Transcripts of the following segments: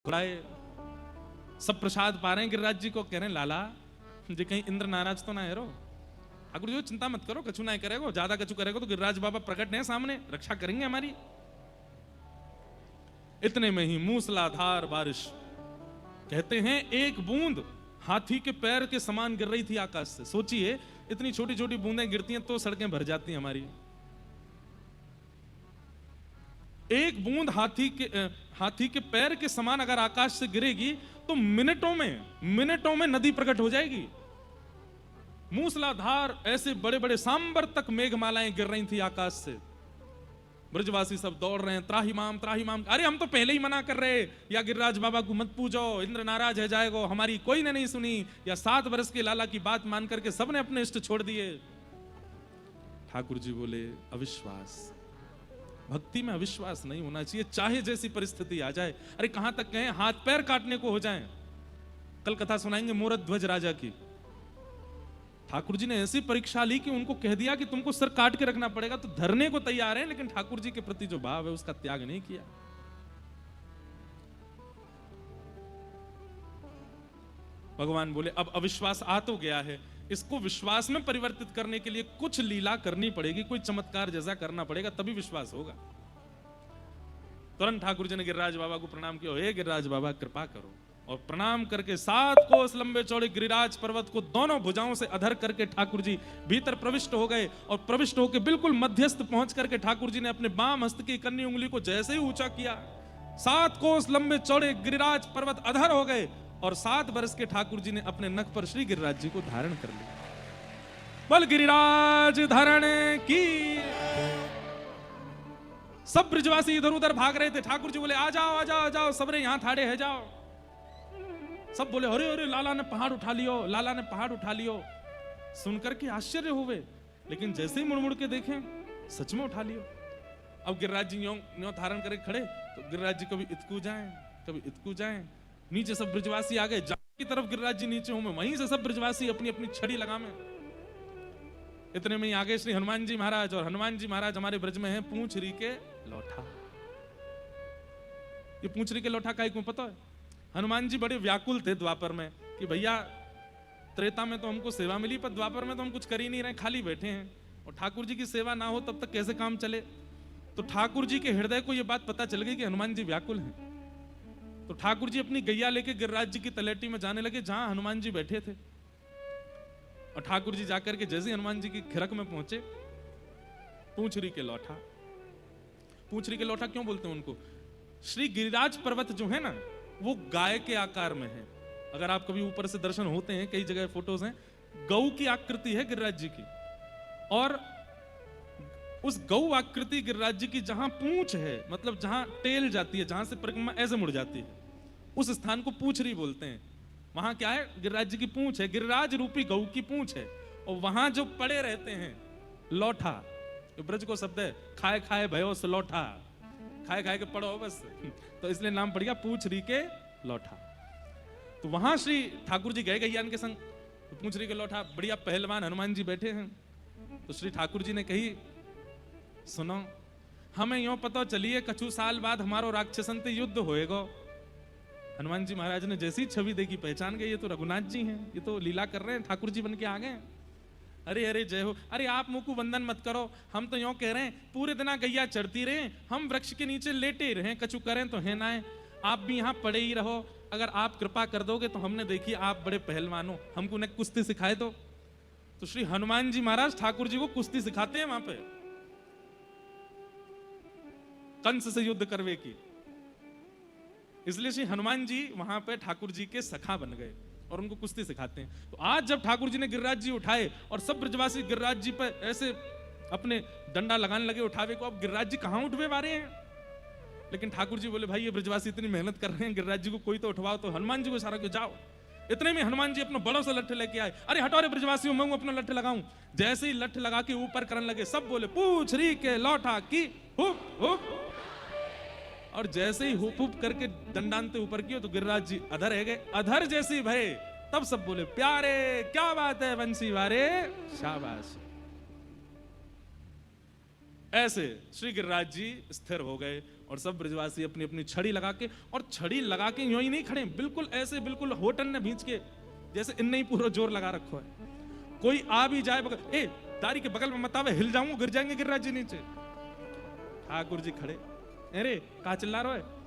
बुलाए, सब प्रसाद पा रहे हैं। गिरिराज जी को कह रहे हैं लाला जी कहीं इंद्र नाराज तो ना है रो। ठाकुर जी चिंता मत करो, कछु ना करेगो, ज्यादा कछु करेगो तो गिरिराज बाबा प्रकट हैं सामने, रक्षा करेंगे हमारी। इतने में ही मूसलाधार बारिश, कहते हैं एक बूंद हाथी के पैर के समान गिर रही थी आकाश से। सोचिए इतनी छोटी छोटी बूंदें गिरती हैं तो सड़कें भर जाती हैं हमारी। एक बूंद हाथी के पैर के समान अगर आकाश से गिरेगी तो मिनटों में नदी प्रकट हो जाएगी। मूसलाधार ऐसे बड़े बड़े सांबर तक मेघमालाएं गिर रही थी आकाश से। ब्रजवासी सब दौड़ रहे हैं, त्राहिमाम त्राहिमाम। अरे हम तो पहले ही मना कर रहे, या गिरिराज बाबा को मत पूजो, इंद्र नाराज है जाएगो, हमारी कोई ने नहीं सुनी। या 7 वर्ष के लाला की बात मान करके सबने अपने इष्ट छोड़ दिए। ठाकुर जी बोले अविश्वास, भक्ति में अविश्वास नहीं होना चाहिए, चाहे जैसी परिस्थिति आ जाए। अरे कहां तक कहें हाथ पैर काटने को हो जाए। कल कथा सुनाएंगे मूरत ध्वज राजा की। ठाकुर जी ने ऐसी परीक्षा ली कि उनको कह दिया कि तुमको सर काट के रखना पड़ेगा, तो धरने को तैयार है, लेकिन ठाकुर जी के प्रति जो भाव है उसका त्याग नहीं किया। भगवान बोले अब अविश्वास आ तो गया है, इसको विश्वास में परिवर्तित करने के लिए कुछ लीला करनी पड़ेगी, कोई चमत्कार जैसा करना पड़ेगा, तभी विश्वास होगा। तुरंत ठाकुर जी ने गिरिराज बाबा को प्रणाम किया, हे गिरिराज बाबा कृपा करो। और प्रणाम करके 7 कोस लंबे चौड़े गिरिराज पर्वत को दोनों भुजाओं से अधर करके ठाकुर जी भीतर प्रविष्ट हो गए। और प्रविष्ट होकर बिल्कुल मध्यस्थ पहुंच करके ठाकुर जी ने अपने बाम हस्त की कन्नी उंगली को जैसे ही ऊंचा किया, 7 कोस लंबे चौड़े गिरिराज पर्वत अधर हो गए। और 7 वर्ष के ठाकुर जी ने अपने नख पर श्री गिरिराज जी को धारण कर लिया। बल गिरिराज धारण की। सब ब्रजवासी इधर उधर भाग रहे थे। ठाकुर जी बोले आ जाओ आ जाओ आ जाओ, सबरे यहां ठाड़े है जाओ। सब बोले अरे अरे लाला ने पहाड़ उठा लियो, लाला ने पहाड़ उठा लियो। सुनकर के आश्चर्य हुए, लेकिन जैसे ही मुड़ मुड़ के देखें सच में उठा लियो। अब गिरिराज जी न्यों धारण करके खड़े, तो गिरिराज जी कभी इतकू जाएं कभी इतकू जाएं। नीचे सब ब्रजवासी आ गए, की तरफ गिरिराज जी नीचे हूं, वहीं से सब ब्रजवासी अपनी अपनी छड़ी लगामे। इतने में ही आगे श्री हनुमान जी महाराज, और हनुमान जी महाराज हमारे ब्रज में हैं पूंछरी के लोठा। ये पूंछरी के लोठा का क्यों पता है? हनुमान जी बड़े व्याकुल थे द्वापर में कि भैया त्रेता में तो हमको सेवा मिली, पर द्वापर में तो हम कुछ कर ही नहीं रहे, खाली बैठे हैं, और ठाकुर जी की सेवा ना हो तब तक कैसे काम चले। तो ठाकुर जी के हृदय को यह बात पता चल गई कि हनुमान जी व्याकुल हैं। तो ठाकुर जी अपनी गैया लेके गिरिराज जी की तलेटी में जाने लगे जहां हनुमान जी बैठे थे। और ठाकुर जी जाकर के जैसे हनुमान जी की खिरक में पहुंचे, पूंछरी के लोठा। पूंछरी के लोठा क्यों बोलते हैं उनको? श्री गिरिराज पर्वत जो है ना, वो गाय के आकार में है। अगर आप कभी ऊपर से दर्शन होते हैं, कई जगह फोटोज हैं, गौ की आकृति है गिरिराज जी की। और उस गौ आकृति गिरिराज जी की जहां पूंछ है, मतलब जहां टेल जाती है, जहां से परिक्रमा ऐसे मुड़ जाती है, उस स्थान को पूंछरी बोलते हैं। वहां क्या है? गिरिराज जी की पूंछ है, गिरिराज रूपी गौ की पूंछ है। और वहां जो पड़े रहते हैं लोठा, ब्रज को शब्द है, खाए खाए भयो से लोठा, खाए खाए के पड़ो बस, तो इसलिए नाम पड़ गया पूंछरी के लोठा। तो वहां श्री ठाकुर जी गए गैयान के संग, तो पूंछरी के लोठा बढ़िया पहलवान हनुमान जी बैठे हैं। तो श्री ठाकुर जी ने कही सुनो, हमें यूं पता चलिए कछु साल बाद हमारो राक्षसन से युद्ध होएगा। हनुमान जी महाराज ने जैसी छवि देखी पहचान गए, ये तो रघुनाथ जी हैं, ये तो लीला कर रहे हैं, ठाकुर जी बन के आ गए। अरे अरे जय हो, अरे आप मुंह को वंदन मत करो, हम तो यूं कह रहे हैं पूरे दिन गैया चढ़ती रहे, हम वृक्ष के नीचे लेटे ही रहे, कछु करें तो है ना है, आप भी यहाँ पड़े ही रहो। अगर आप कृपा कर दोगे तो हमने देखी आप बड़े पहलवान हो, हमको ने कुश्ती सिखाए दो। तो श्री हनुमान जी महाराज ठाकुर जी को कुश्ती सिखाते हैं वहां पे, कंस से युद्ध करवे की। इसलिए श्री हनुमान जी वहां पे ठाकुर जी के सखा बन गए और उनको कुश्ती सिखाते हैं। तो आज जब ठाकुर जी ने गिरिराज जी उठाए और सब ब्रजवासी गिरिराज जी पर ऐसे अपने डंडा लगाने लगे उठावे को, अब गिरिराज जी कहां उठवे वाले हैं। लेकिन ठाकुर जी बोले भाई ये ब्रजवासी इतनी मेहनत कर रहे हैं, गिरिराज जी को कोई तो उठवाओ। तो हनुमान जी को इशारा किया जाओ। इतने में हनुमान जी अपना बड़ों से लठ लेके आए। अरे हटो रे ब्रजवासियों, मैं अपना लठ लगाऊं। जैसे ही लठ लगा के ऊपर करने लगे, सब बोले पूंछरी के लोठा की हुप हुप। और जैसे ही हुप हुप करके दंडांते ऊपर किए तो गिरिराज जी अधर है गए। अधर जैसी भये तब सब बोले प्यारे क्या बात है बंसी वारे, शाबाश। ऐसे श्री गिरिराज जी स्थिर हो गए और सब ब्रजवासी अपनी अपनी छड़ी लगा के, और छड़ी लगा के यूं ही नहीं खड़े, बिल्कुल ऐसे, बिल्कुल होटल ने भींच के, जैसे इनने ही पूरा जोर लगा रखो है। कोई आ भी जाए बगल, ए दारी के बगल में मत आवे, हिल जाऊंगा, गिर जाएंगे गिरिराज जी नीचे। ठाकुर जी खड़े, अरे कहा चिल्ला रहे हो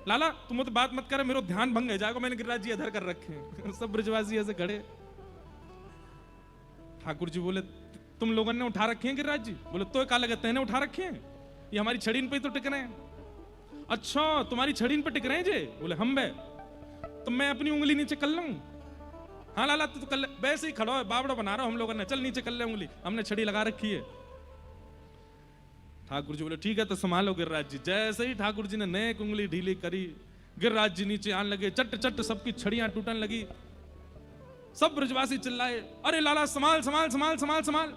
लाला, तुम तो बात मत करे, मेरा ध्यान भंग है जाएगा, मैंने गिरिराज जी इधर कर रखे हैं। सब ब्रजवासी ऐसे खड़े। ठाकुर जी बोले, तुम लोगों ने उठा रखे हैं गिरिराज जी? बोले तो क्या लगा तेने उठा रखे हैं, ये हमारी छड़ी पे तो टिक रहे हैं। अच्छा तुम्हारी छड़ी पे टिक रहे हैं जे? बोले हम बे, तो मैं अपनी उंगली नीचे कर लूं? हाँ लाला तू तो कर ले, वैसे ही खड़ा है, बावड़ा बना रहा हम लोगों ने, चल नीचे कर ले उंगली, हमने छड़ी लगा रखी है। ठाकुर जी बोले ठीक है तो संभालो गिरिराज जी। जैसे ही ठाकुर जी ने नेक उंगली ढीली करी, गिरिराज जी नीचे आने लगे, चट चट सबकी छड़ियां टूटने लगी। सब ब्रजवासी चिल्लाए, अरे लाला संभाल संभाल संभाल संभाल संभाल।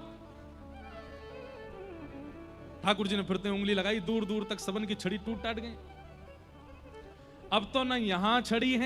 ठाकुर जी ने फिरते उंगली लगाई, दूर दूर तक सबन की छड़ी टूट टाट गई। अब तो ना यहां छड़ी है